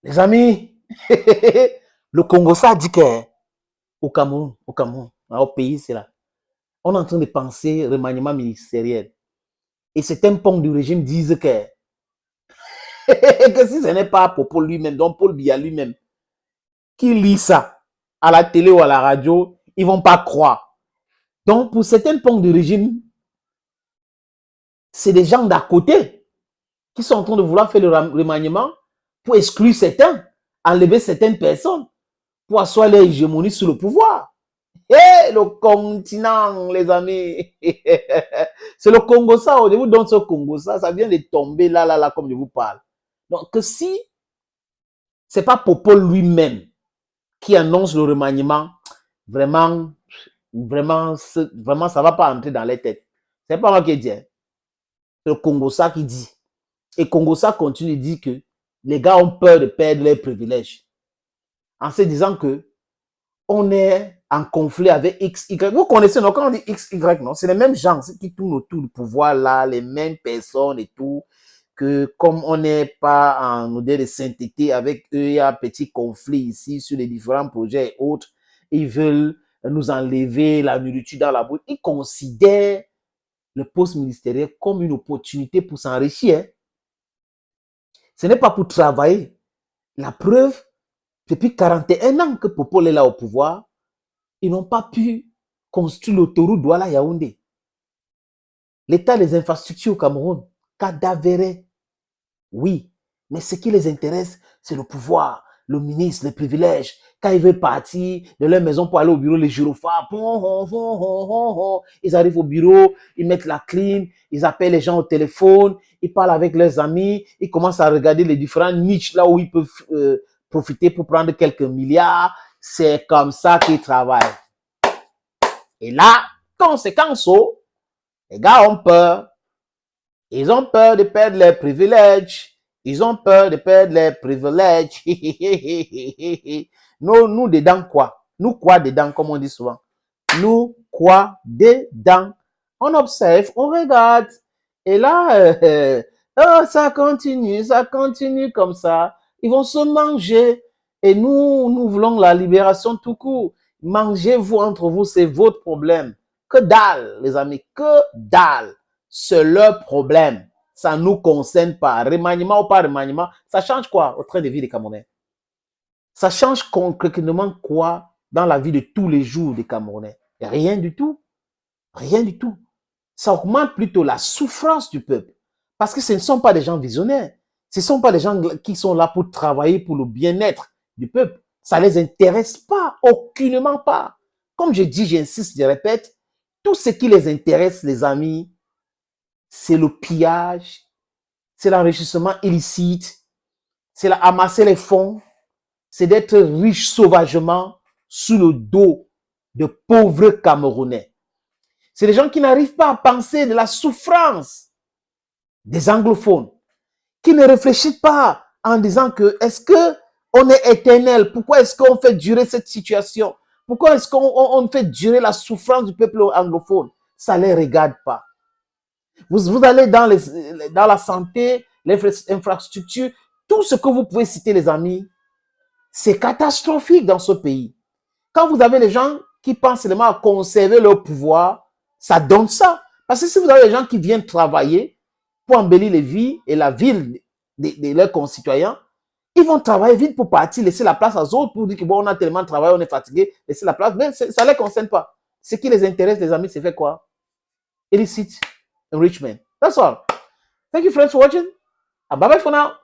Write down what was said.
Les amis, le Congo, ça dit que au Cameroun, au pays, c'est là. On est en train de penser remaniement ministériel. Et certains ponts du régime disent que, que si ce n'est pas Popo lui-même, donc Paul Biya lui-même, qui lit ça à la télé ou à la radio, ils ne vont pas croire. Donc, pour certains ponts du régime, c'est des gens d'à côté qui sont en train de vouloir faire le remaniement pour exclure certains, enlever certaines personnes, pour asseoir leur hégémonie sur le pouvoir. Et le continent, les amis. C'est le Congo, ça. Au début, dans ce Congo, ça vient de tomber là, comme je vous parle. Donc, que si c'est pas Popo lui-même qui annonce le remaniement, vraiment, ça va pas entrer dans les têtes. C'est pas moi qui dis. C'est le Congo, ça qui dit. Et Congo, ça continue de dire que les gars ont peur de perdre leurs privilèges. En se disant que on est en conflit avec X, Y. Vous connaissez, non? Quand on dit X, Y, non? C'est les mêmes gens qui tournent autour du pouvoir là, les mêmes personnes et tout. Que comme on n'est pas en odeur de sainteté avec eux, il y a un petit conflit ici sur les différents projets et autres. Ils veulent nous enlever la nourriture dans la bouche. Ils considèrent le poste ministériel comme une opportunité pour s'enrichir. Ce n'est pas pour travailler. La preuve, depuis 41 ans que Popo est là au pouvoir, ils n'ont pas pu construire l'autoroute Douala-Yaoundé. L'état des infrastructures au Cameroun, cadavéré. Oui, mais ce qui les intéresse, c'est le pouvoir, le ministre, les privilèges. Quand ils veulent partir de leur maison pour aller au bureau, les gyrophares, ils arrivent au bureau, ils mettent la clim, ils appellent les gens au téléphone, ils parlent avec leurs amis, ils commencent à regarder les différentes niches là où ils peuvent profiter pour prendre quelques milliards. C'est comme ça qu'ils travaillent. Et là, conséquence, les gars ont peur. Ils ont peur de perdre leurs privilèges. Ils ont peur de perdre leurs privilèges. Nous dedans quoi? Nous quoi dedans, comme on dit souvent? Nous quoi dedans? On observe, on regarde. Et là, ça continue comme ça. Ils vont se manger. Et nous voulons la libération tout court. Mangez-vous entre vous, c'est votre problème. Que dalle, les amis, que dalle. C'est leur problème. Ça ne nous concerne pas. Remaniement ou pas remaniement, ça change quoi au train de vie des Camerounais? Ça change concrètement quoi dans la vie de tous les jours des Camerounais? Rien du tout. Rien du tout. Ça augmente plutôt la souffrance du peuple. Parce que ce ne sont pas des gens visionnaires. Ce ne sont pas des gens qui sont là pour travailler pour le bien-être du peuple. Ça ne les intéresse pas, aucunement pas. Comme je dis, j'insiste, je répète, tout ce qui les intéresse, les amis, c'est le pillage, c'est l'enrichissement illicite, c'est amasser les fonds, c'est d'être riche sauvagement sous le dos de pauvres Camerounais. C'est des gens qui n'arrivent pas à penser de la souffrance des anglophones, qui ne réfléchissent pas en disant que est-ce que on est éternel? Pourquoi est-ce qu'on fait durer cette situation? Pourquoi est-ce qu'on fait durer la souffrance du peuple anglophone? Ça ne les regarde pas. Vous allez dans la santé, l'infrastructure, tout ce que vous pouvez citer, les amis, c'est catastrophique dans ce pays. Quand vous avez les gens qui pensent seulement à conserver leur pouvoir, ça donne ça. Parce que si vous avez les gens qui viennent travailler pour embellir les vies et la ville de leurs concitoyens, ils vont travailler vite pour partir, laisser la place aux autres pour dire que bon, on a tellement travaillé, on est fatigué, laisser la place. Mais ça ne les concerne pas. Ce qui les intéresse, les amis, c'est fait quoi? Illicit enrichment. That's all. Thank you, friends, for watching. Bye bye for now.